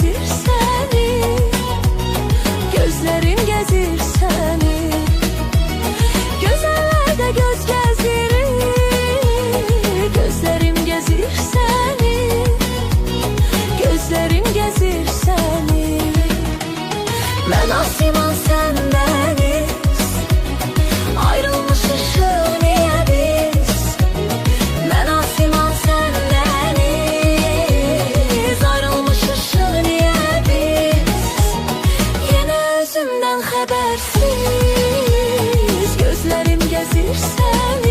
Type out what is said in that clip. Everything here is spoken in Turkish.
gezir seni, gözlerim gezir seni. Gözellerde göz gezirir, gözlerim gezir seni, gözlerim gezir seni. Ben Asiman sen deniz, ayrılmışız niye biz? Ben Asiman sen deniz, ayrılmışız niye biz? Yine özümden habersiz, gözlerim gezir seni,